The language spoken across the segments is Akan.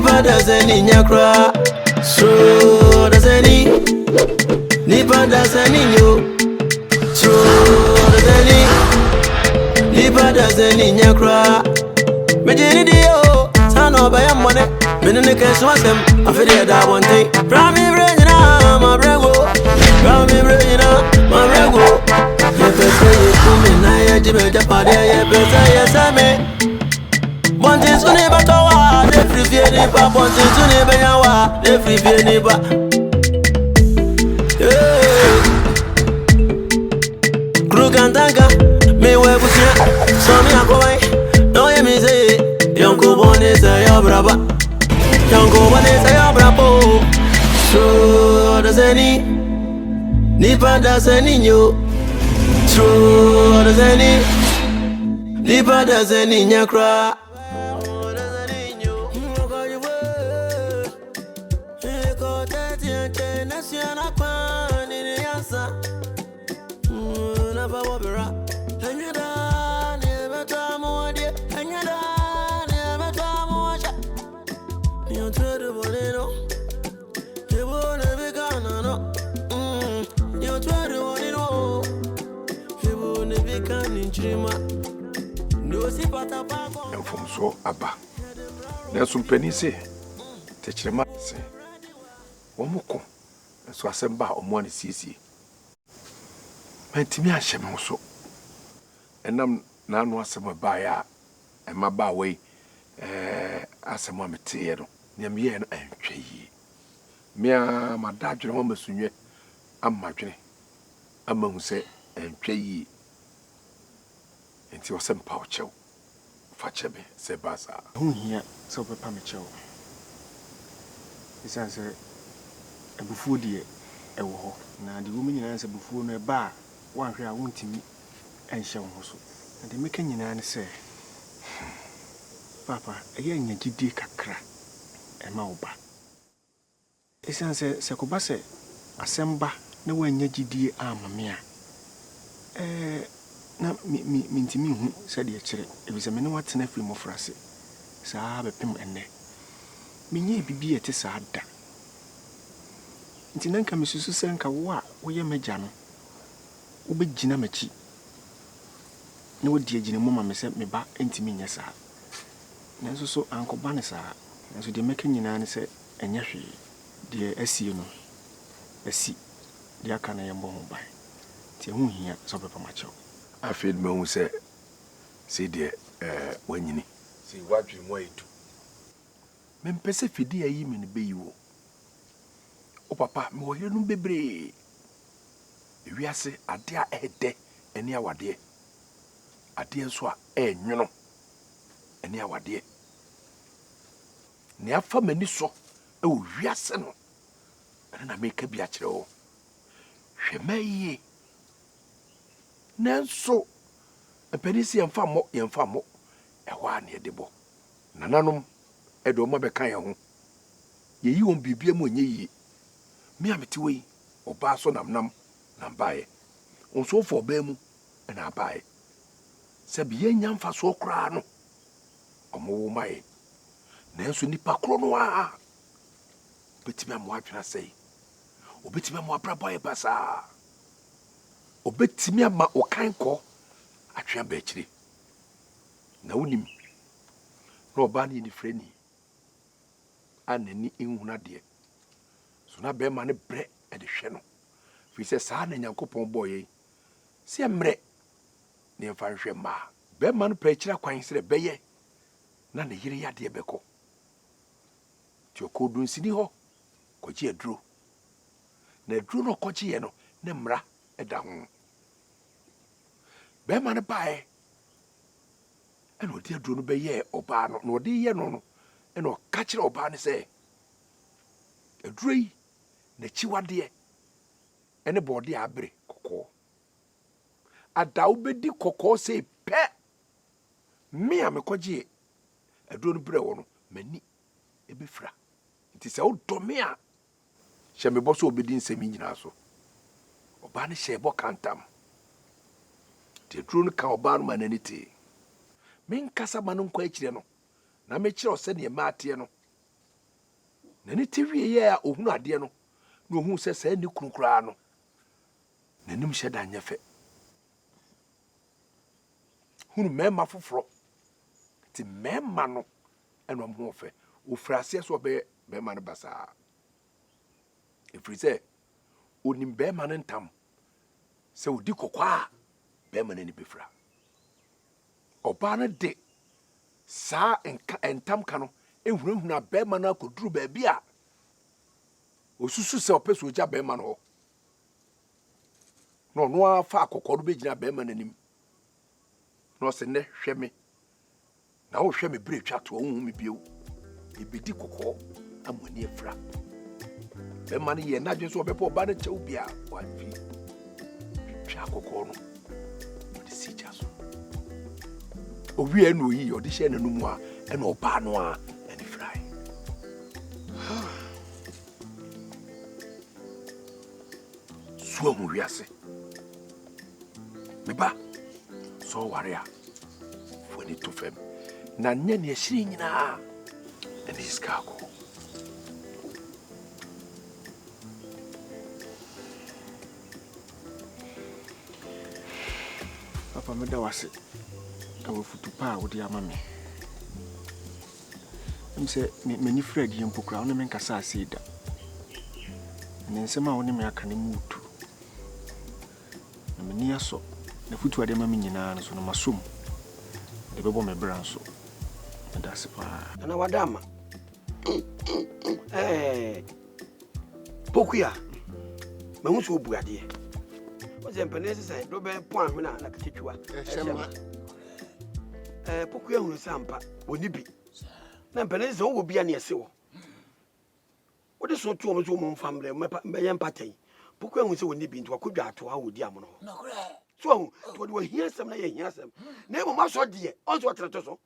Nipa dazeni nyakra. So dazeni. Nipa dazeni yo. So dazeni. Nipa dazeni nyakra. Mejini dio. Sano baya mwane. Menene kesu wasem. Afide da one thing. Prami brejina ma brego. Prami brejina ma brego. Yepese yekumi na yejibe japade yepese yeseme. Bonti suni batowa, de free vie ni ba. Bonti suni benyawa, de free vie ni ba. Krugantanga, me webusia, so mi akowai. No ye mi say, yonko bone say yo braba. Yonko bone say yo brabo. So does any nipa does any nyo. So does any nipa does any nyakra. And from so Abba. There's some penny say, touch the man say, Omoko, and so I send back on one CC. My Timmy Shem also. And I'm now no some buyer and my bar way, as a mamma tear, near me and tree. Mea, my dad, your woman soon yet, I'm marching among say and tree. And he was some pouch. Fachebe sebasa. Who here so papa me chew. This answer a buffo dear a wo. Now the woman in answer before no bar, one here won't to me and show also. And the making in say, Papa, a young giddy kakra, a mauba. This answer Sakubase, a samba, no one yagidi arm, mea. Na mintimi hu said ye chere ebise me ne watena firi mo frase saa bepem enne menye bibi ete saa da nti nanka mesusu senka wo a wo ye magya no wo begina machi ne wo die gine mo ma me se me ba entimi nya saa nanso so ankoba ne saa nanso de meka nyina ne se enya hwe de asie no asi de aka na ye mbɔ ho ban ti hu hia so bepa ma chew I feel me who say, see dear, when you see what you want to. Men Pacifidia, ye mean be you. Oh, papa, more you no be brave. We are say, a dear a day, and near what dear. A dear swa, you know, and near what dear. Near for many so, oh, we are sen. And I make a biatro. She may ye. Nanso a penisi and famo, a 1 year debo. Nananum, Edo Mabekaya home. Ye won't be beer when ye. Me am it way, or basso nam, buy. On so for bemu, and I buy. Sabian yam for so crano. Or more my. Nanso nipa cronoa. Betimam what I say. Or betimam what brabo basa. Obetimi ama okan ko atwea ba akire na wonim na oba na ni freni anani enhuna de so na be ma ne bre e de hwe no fi se saa na Nyankopon boye se emre ne mfa hwe ma be ma no pa akira kwan sere beye na ne yire yade beko ti okodun sini ho koji aduro na aduro no koji ye no ne mra eda ho be man bae eno di aduro no be ye oba no no di ye no eno ka kire oba ne se aduro yi na chiwade ene bode abre kokko ada obedi kokko se pe me amekoje aduro no bre wo no mani ebefra nti se wo do me a hye me bo so obedi nsemi nyina so oba ne hye bo kantam te duro no ka oba no mananiti men kasa manon kwa akire no na me kire ose ne maate no na ne te wie ye a ohunu ade no na ohunu se sa ne kunukura no nanim hye da nya fe hunu mema foforo ti mema no eno mo fe ofrase so be mema no basa efrise onim bema no ntam se odi kokwa bema no ni befra oba no de sa entam ka no ehunahuna bema no akoduru ba bia osusu se opeso oja bema no no afa akokoro be gina bema no nim no se ne hwe me na wo hwe me bere twa to ohun me bio ebedi kokoro amoni efra bema no ye na dwe so obepo ba no chew bia wa fi twa kokoro no de si jaso owi enu yi odi hye nanum a ena oba no a eni fry so mu wiase meba so waria foni to fem na nya ne hiri nyina eni skako papa meda wase awo futupa wodi amame mse mani Fred yempokura wona men kasa asida ne nsema woni me aka ne mutu na mani aso na futu ade mame nyina no so no masom de bebo me branso meda sepa ana wadama pokuya mahu so obuade o je mpene se do be pon ahwena na ketwetwa shema pokuya hunu sampa oni bi na mpene se wo bia na yese wo de so to mo so mo famle me ye mpatai pokuya hunu se oni bi nto akodwa ato ha wodi amono no kure so to de wo hiasem na ye hiasem na mo maso de on so treto so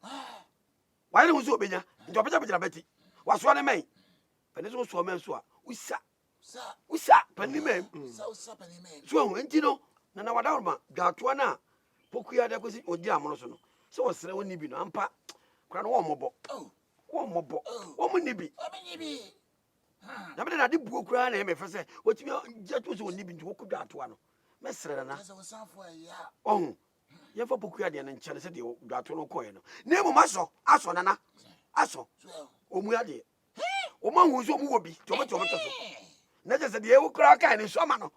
why no so obenya nto pejapejara beti waso ne men pene so men so a usa pani men usa pani men so enti no na wadawma dwato na pokuya da kosi odi amono so no so wosere woni bi no ampa kura no wo mobo wo mo ni bi na be na de buo kura na me fese wotimi jeto so woni bi nti wo ku dwato no mesere na ye fa pokuya de na nkyere se de dwato no koye no na emu maso aso nana aso omu ade o ma hu so mu wo bi to mo to so na je se de e kura ka ni so ma no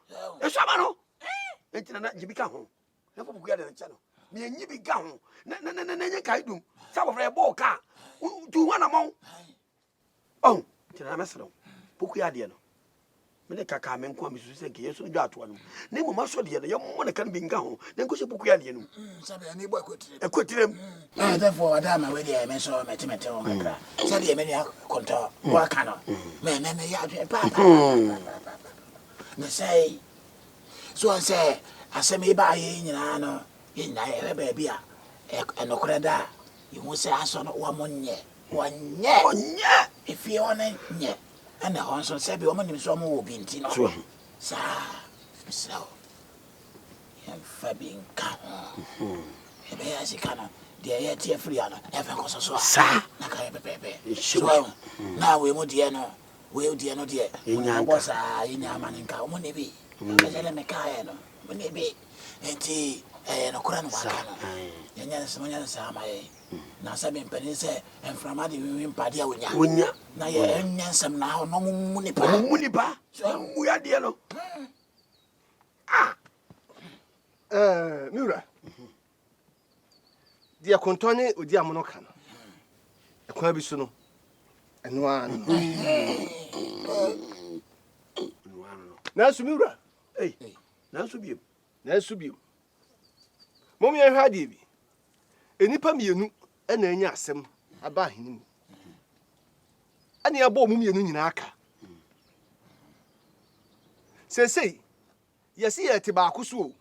enti na jibika ho na fa pokuya de na nkyere no na enyi bi ga ho na nye kai dum sa bo fre bo ka tu ho na mo enti na mesero pokuya de no me ne kaka me nko me susu nke yeso dwa ato no na mu maso de no ye mo na kan bi nga ho na nko se pokuya de no sabe ani bo ekotirem therefore adama we dey me so metemete o kakra sabe ye me ne konto wa kana me ya pa me say so say asemi ba ye nyina no ye nyina ye ba bia enokore da ye hu say aso no wa monye onye ifie one nye ana hon so sabe o manim so mo obi nti no sa so ya fabin ka e be ya sikana de ye tie free ana e fa ko so sa na ka ye pepe so na we mo de no de nya bosa nya maninka o mo ne bi ajale me ka ye no mo ne bi enti no kura no waka no nya sa ma ye na sabe mpani se enframa de wi mpade a wonya na ye nyansam na ho no mu nipa so mu ya de no miura dia kontone odi amono ka no ekwa bi so no eno an na su miura na su bi mom ye hwa de bi enipa mienu ena anya asem aba ahini mu ani abo mum mienu nyina aka sesei yesi yete ba akuso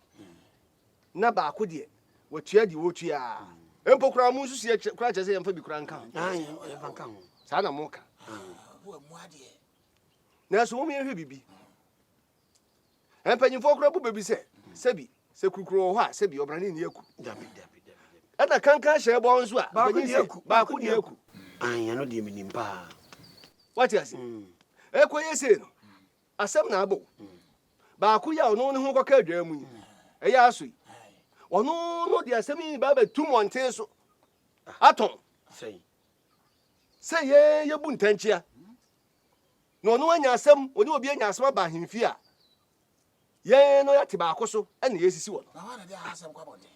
na ba akode watua di wotua empokura mu susu ye kura chese yemfa bi kura nka ye fa nka ho sa na moka bo mu ade na so mum ye hwe bibi empanyimfo kura bu bebi sebi se kukuro ho a sebi obrane ni yaku dabi ada kankan hye bo nso a ba ku ni yaku ya no anya no de minim pa What you say? Ekwe say no. Asem na abo. Ba ku ya ono ne ho kwaka adwa mu. Eya aso. Ono no de asem yi ba 2 months so. Aton. Say ye bu ntanchia. No no anya asem, oni obi anya asem ba hemfi a. Ye no ya te ba akoso ene yesisi wo. Na wana dia asem kwa bonde.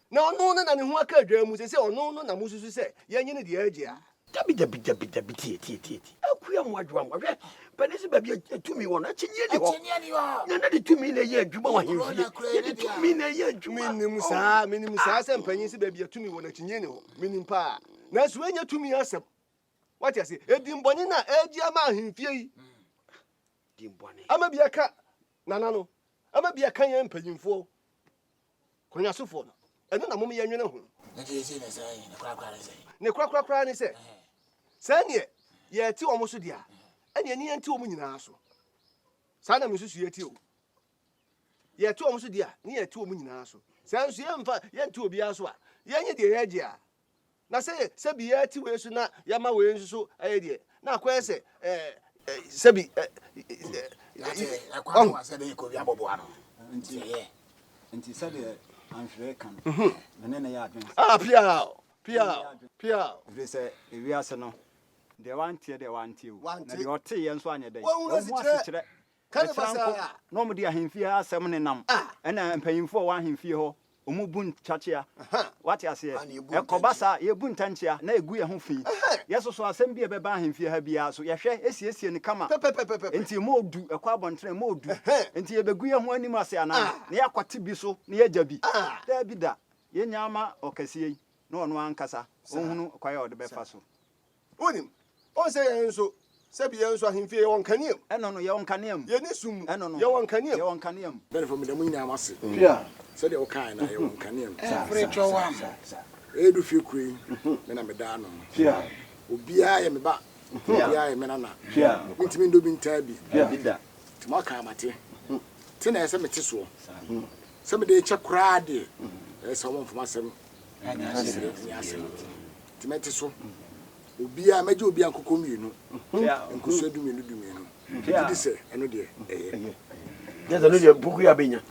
Na ono no na ne ho aka adwa mu se ono no na mususu se ye nyine de agia. Dabi tie. Akuya mo adwa mo. Hwe, panisi ba bi atumi wo na chinye ni ho. Chinye ni ho. Na de tumi na ye adwuma wa hemfie. Ye de tumi na ye adwuma. Minim saa se mpanyin se ba bi atumi wo na chinye ni ho. Minim pa. Na so enya tumi asem. What you say? Edimboni na eji ama ahemfie yi. Dimboni. Ama bia ka nana no. Ama bia kan ye mpanyimfo. Konyasofo no. Eno na mom ye nwene ho. Na je se na sai na kra na sai. Ne kra ni se. Sa ne ye ti omo so dia. Ene ani enti omo nyina so. Sa na mesusu ye ti o. Ye ti omo so dia, ne ye ti omo nyina so. Sa nso ye mfa ye enti obi aso a. Ye nye de ye agia. Na se bi ya ti we so na ya ma we nso aye de na akwa se se bi akwa wa se de ko bi abobo ano nti se de anhwere kan na na ya adwen pia we se ewi ase no de wantie na de ote ye nso anye de wo asikire kan basa no mo de ahemfie asem ne nam na mpanyimfo wa ahemfie ho omu bun chachia what you say ekobasa ye bun tanchia na egu ye ho fi yeso so asem bi e beba ahemfie ha bia so ye hwe esiesie ni kama enti mo odu ekwa abontre mo odu enti ye begu ye ho anim ase ana na yakwate bi so na ye jabi da bi da ye nyama okasie na ono ankasa ohunu kwaye ode befa so onim on say ye nso se bi ye nso ahemfie ye won kaniem eno no ye won kaniem ye ni sum eno no ye won kaniem Benefit me the money am ase. Yeah. Said the kind na ye won kaniem. Frecho wa. Edu fi kuri me na me da no. Yeah. Obia ye me ba. Obia ye me na na. Yeah. Ntimi ndo bi ntabi. Yeah. Timo ka amate. Ti na ese mete so. Se me de che kura de. Ese wo mfoma sem. Anya asem. Ti mete so. Obia meje obia nkoko mienu. Nkuso edu mienu. Ti se eno de Jeza no de buku ya benya.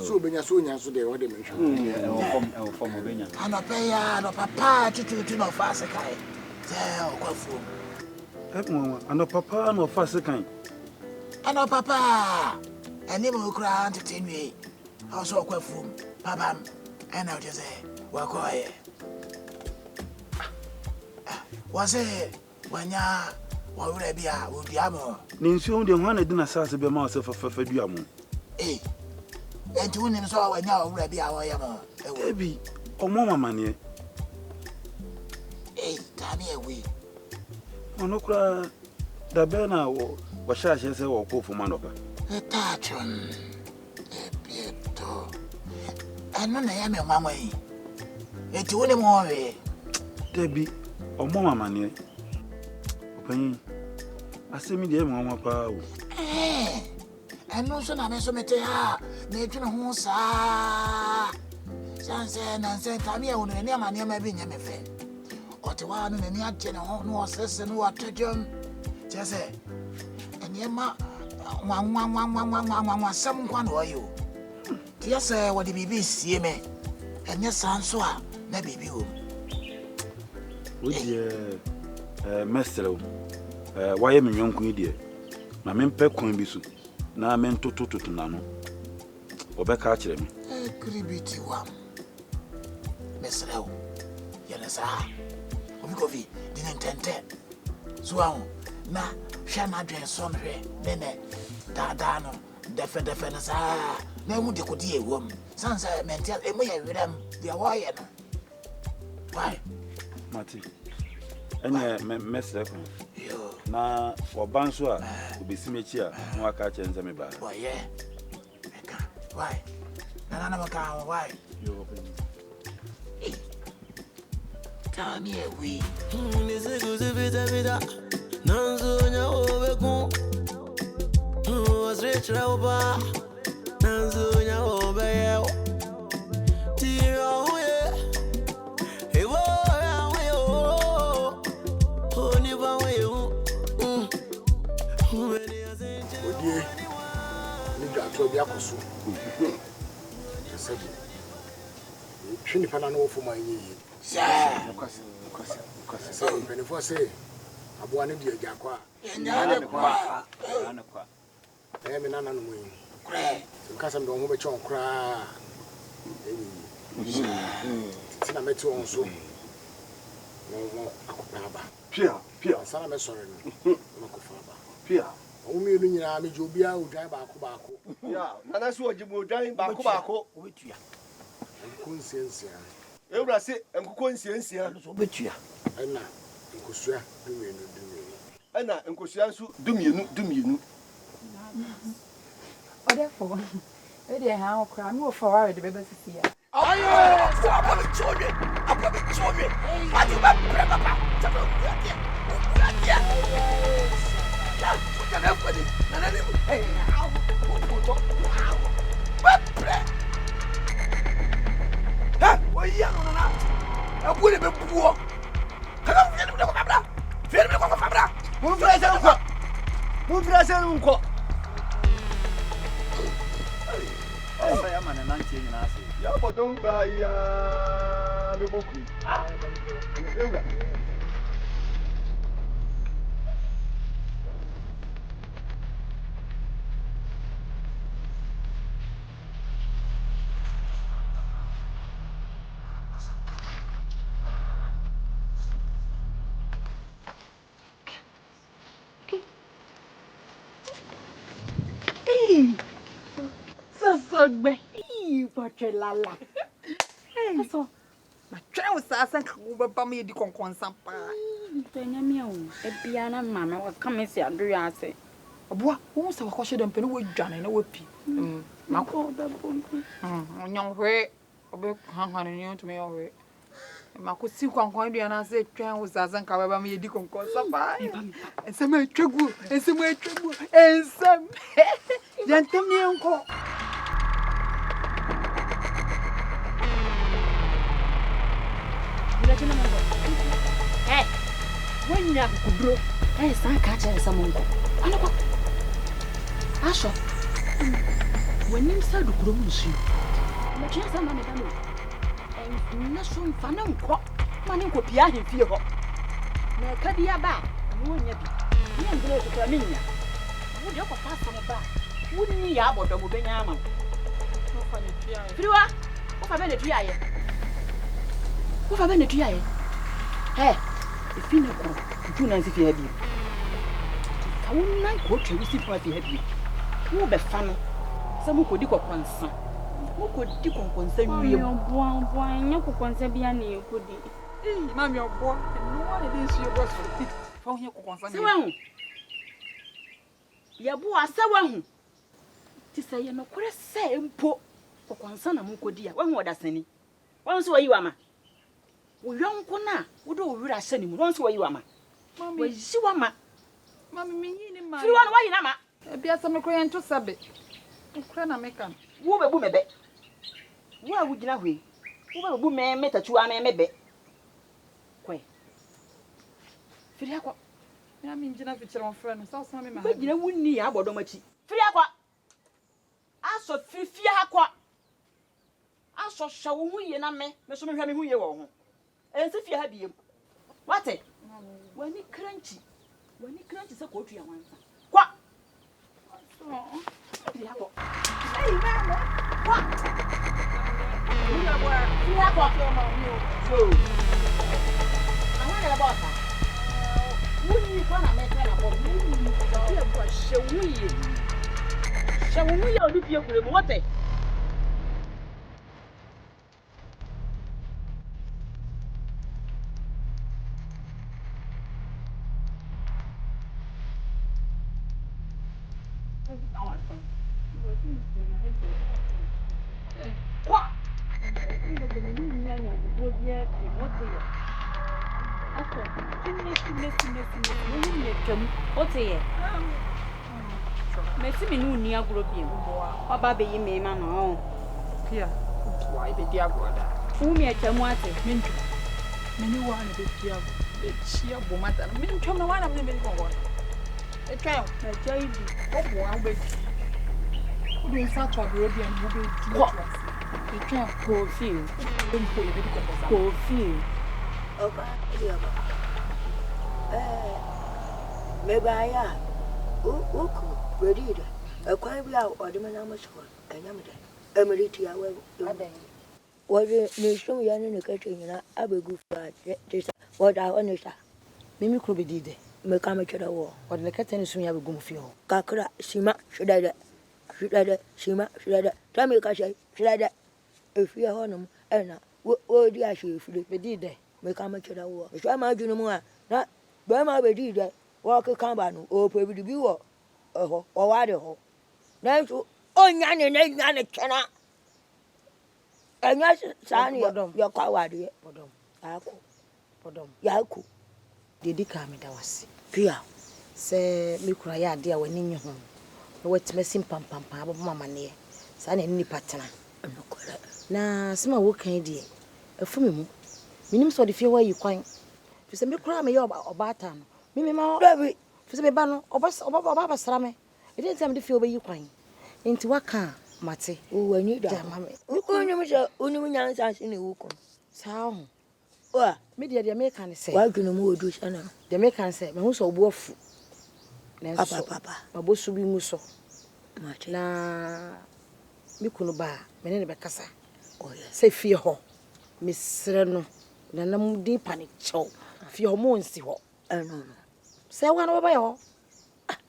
So benya so nya so de wo de menhwe. e fom obenya Ano pe ya no papa tutu no fa se kai. Se okwafu. Ano papa no fa se kan. Ano papa. Ani mo kura antetenwe. Also okwafu. Papa ena o jese wa koye. Wase wanya wa wura bia wo diamo. Ni nsuo de ho na di na sase be ma se fa duamo. Enti wonim so wanya wa wura bia wo yamo. Ebi omo mama ne. Tani ewi. Ono kura da be na wo shashe se wo ko fuma noka. Etachon. Ebieto. Ano na ya me mama yi. Enti wonim wo we. Debi omo mama ne. Opanyi asemi de mama pa wo. Ano so na me so mete ha na etwe ho sa. Sanse na nse tami e wono ne amane ma bi nyame fe. Otewa no ni agye ne ho no osese no atodwom. Chese eniema nwa sam kwa no yo. Tiese wo de bibi sie me. Enye sanso a na bibi wo. Wo de mestre waye me nyonko yi de. Na me mpe kon bi so. Na me ntotototo na no. Obeka akire me. Kribiti wam. Mestre wo. Yana sa. Obi dinentente. Suawo na hwa na dwen so nhwe nene dada no defe na sa na mu de kodi ewom sansa mental emu ya wiram dia woye no why Mati enye mesre ko yo na oban so a obesimechi a no aka che nze me ba boye eka why na maka why yo tell me we Niziguzi vita Nanzunya obeku Wasrichra oba Nanzunya obeyeo Tira huye Ewa ya huye Honiva huye die ni dwato bi akoso sabi twini pana no fo man yi Nkwase. say penifo say aboa ne die agya kwa Nyane kwa. me nana no moyi Kure. nkasa ndo ho be chon kra tina meti on so no akopaba Pia. sana me sore no akofaba Pia. o mi enu nyina me jobia odwan baako Ya, nana so ojibo dan baako. Obetua. konsiensia Ewura se enkuko nsiensia. So obetua. ena nkosua dumienu Ana nkosua nso dumienu. Therefore, we dey how cry me for worry the baby see ya. Ayo, so apa chome. Ati ba papa. Chapa uyatia. Ya, tuta kwa ni. Nana ni. Eh, puto. Ba pre. Ha, oya no nana. Abu le be buo. Kala fiel me ko kabra. Fiel me ko kabra. Mun frase nko. Esa ya mana nanti nyina ase. Ya bodon ba ya me boku. Ewura. Sasogbe. Iboche lala. So, ma twa wo sasa ka wo baba me di konkonsa pa. Tanya mi o. Ebia na mama wa kama si aduru ase. Oboa, wo se wa kwhye dem pe no wo dwane na wo pi. Ma ko be bonku. Onyon hwe, obe han ni on to me hwe. Ma ko si konkon bia na se twa wo sasa ka baba me di konkonsa pa. Ensem atwagu. Ensem. Yantem mi enko. Hey, when you kudro, hey, san ka chere sa mongo. Ano kwa? Asho. When you say dukuro munsu. Na chia sa na me dano. Na so mfa na nko. Ma ne nko pia he fie ho. Na ka bia ba, no nya bi. Ni ngre to kwa minya. Wo de ko pasa ne ba. Wo ni ya bodo mo benya ama. Wo fa ne tua ye. Friwa, wo fa be ne tua ye. Wo fa be ne tua ye. Hey, if you know, you know if you have you. I won't like what you see for if you have you. Who be fan? Some could do concern. Who could do concern you? One, you could concern be any you could. Mammy, your boy, no one it is your boss for you concern. So, your boy, so to say you're not quite saying poor for concern a muko dear. One more that's any. Once where you are. Wo yonko na wo do wura hyɛ ne mu no nso wayi wama Mami, wayi wama mami menyi ni ma. firi wa no wayi na ma Ebia sɛ me koyɛ nto sabe. Nkra na meka. wo bebu mebe wo a wo gyina hwe wo bebu me metatu a me mebe kwe firi akɔ Ya mi ngina fikyere on frɛ no. Sɛ ɔsɛn me ma. wo gyina wunni ya abɔdɔ machi firi akɔ aso fifia akɔ aso hwɛ wo hu ye na me so me hwɛ me hu ye wɔ ho ensi fie ha biem wate wani crunchy sɛ ko tua wansa kwa firi akɔ ei mama kwa ni na bɔ firi akɔ so ahana bɔ ta wunni kwa na me ka na bɔ wunni fie bɔ hyɛ wo ye odi fie kure mu wate Messi me no ni agro bi o ba be yi me ma no Pia. Why be dia goda? fu mi achamu ate Mintu. Meni wa na be pia. Be chia bo mata. Mintu na wa na me be ko goda. Etwa na jai di. Obo an be. Odo nsa to abrodi an mo be di. Etwa kofi. Mpo ye be di kofi. Oba, Oba. Mebaya. Uku, redida. Akwan bi a odeme na mosko. Anyamde. Emeriti awe. Wode ne shum ya ne kache nyina abegu fa desa. Woda honesta. Mimi kro be dide. Me ka me kire wo. Wode ne kete ne shum ya begum fi ho. Kakra sima shudade. Sima shudade. Tami ka she shudade. Efi ho no ena. Wo di a she efi be dide. Me ka me kire wo. So ma dwunu mu a na ba ma be dide. Wo ke kan ba no o pe bi bi wo. Ho o wa de ho. Na so onya ne kena. Enya sani yo kwa wade Podom. ako. Podom. Yako. Dedi ka me da wase. Pia. Se me kura ya ade a wani nyi ho. Na watime sim pam abo mama ne. Sa na ni patena. Na sima wo kan die. Afu me mu. Minim so de fie wa yi kwan. Fi se me kura me ye oba ata no. Me ma Baby. Fi se me ba no oba basra me. E dey time de fie oba yi kwan. Enti waka mate. O wani da. Mame. Unu nyansa se ne wuko. Sao. Wa, Me de me kan se. wa dwunu mu odu sana. De me kan se me hu so obu afu. Papa. Mabosu bi mu so. Mate. Na mi kunu ba me ne be kasa. Oh yes. Se fie ho. Me sere no. Na nam din panic chow. Fie ho mo nsi ho. No. Se wa no ba ye ho.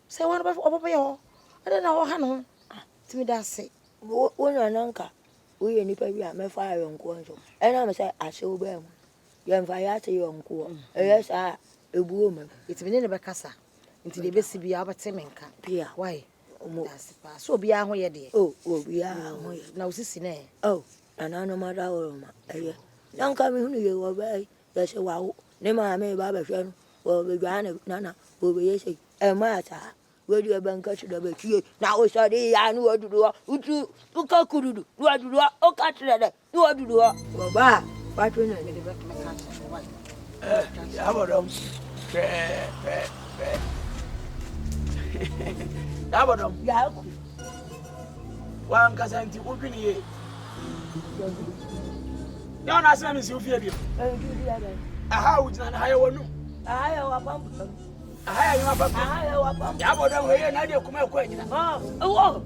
Se wa no ba ye ho. Ade na ho ha no. Timi da se. Wona nanka. We ye nipa bi a me fa yonko nso. Na me say ase wo ba mu. Ye mfa ya te yonko. Yes a ebuo me. Itimi ne be kasa. Nti de be si bia obete menka. Pia. Why? Da se pa. So bia ho ye de. Oh, bia ho ye. Na usisi ne. Oh, anano mara wo ma. Nanka me hunu ye wo ba. Ye se wa wo. Ne ma me ba ba hwe no. Wo be gwana nana. Wo be ye se. Ma ta. Where you bank to the Becky? Now, sorry, I know what to do. Look how could do. Do I do? Oh, catch that. Do I do? Baba, what will I get back to my country? Abadom. Abadom. Yaku. One Casanti, who can ye? Don't ask me, Sophia. How would not hire one? I have a pump. I have a pump. Abadom, where you not come out quite. Oh,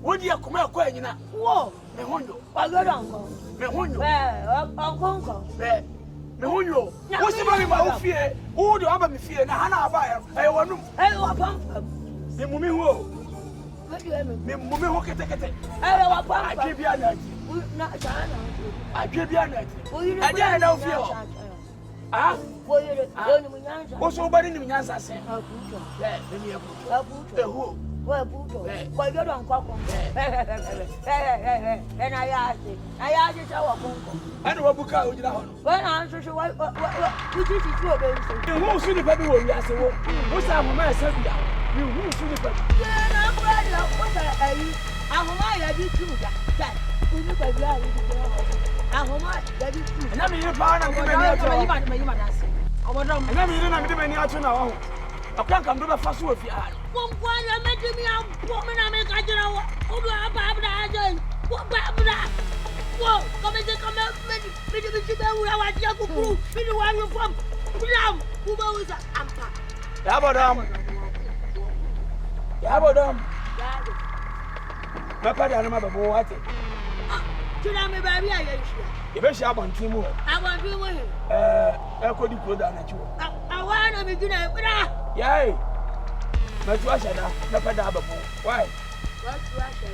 would you come out quite? whoa, me hundo. I got uncle. Me hundo. Uncle. Me hundo. What's the money about fear? Who do I fear? Hana buyer. I want to. I have a pump. The mummy who? What do you mean? Me mummy who can take it. I have a pump. I give you a night. Not China. I give you a night. I didn't know fear. Ah? What's somebody in the answer? Say, who? Well, but you don't come. And I asked it our uncle. I know what book I would have. When I answer, what is it? You won't see the baby when you ask what's our man said? You won't see the baby. I'm a bit too that. We look at that. I'm a bit too. And I'm in your partner. And I'm in many out now. I can't come to the first word. One I met me out, woman, I make a general. What Barbara? Whoa, come and come out, maybe I want you to prove, maybe where you're from. Who was that? Ampa. Yabodom. Papa, I remember what it. Tell me, baby, I am sure. You bet you want to move. I want to win. I could put down at you. I want to be good. Yay. But you are not. Why? What Russia?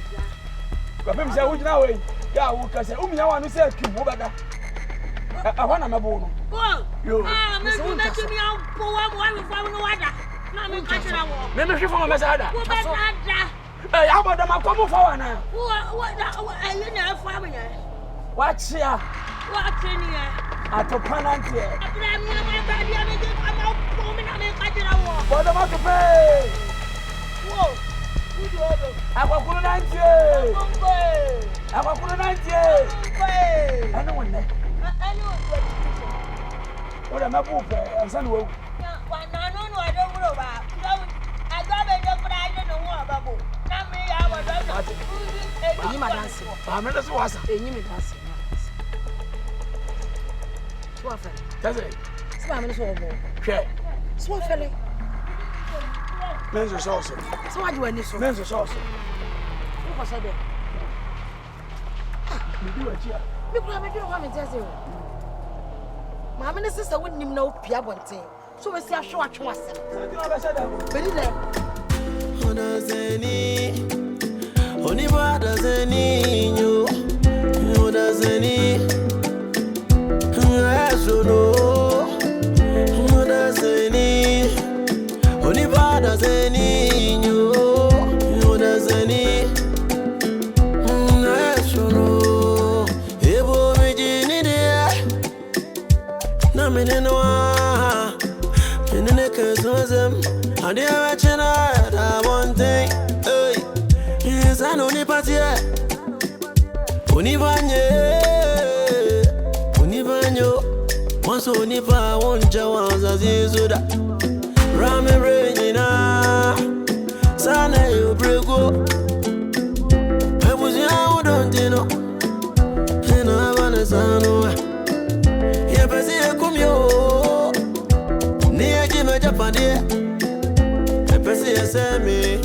Papa say, "Would now way? Yeah, who can say, I want to say, you over there. I want to know. Oh, you. Maybe you met me out for one from the water. Let me catch it out. Maybe you from a Mazada. Hey, how about them? Come forward now. What are you now, family? What's here? What's in here? At a penalty. I'm my baby. I'm out for me. I'm catching out. What am I to pay? Whoa. I want to 90. I want to 90. I know one. What am I poop? I'm saying, well, I don't know about. I got I'm not so was. And you may pass. Swaffle. That's it. Swam is all. Okay. Swaffle. Men's resource. So I do any so. Men's resource. Who was there? You do it here. Me kura me do want me tell you. Mama ne sister wouldn't even know Pia Bonte. So we see a show at once. Beni there. Odazeni, oniba dazeni nyo, odazeni, asono, odazeni, oniba dazeni nyo, odazeni, asono, ebo mijini dia, na menenwa, menene kezozem, adi awachena da one thing, hey, yes I know ni patie, unibanyo, once unipa wonja wanza zizuda, rame renyina, sana yo brego, ebuzi ya udondino, hena abane sanwa, ye pesi ye kumyo, ni ye jime japandie, epesi ye semi.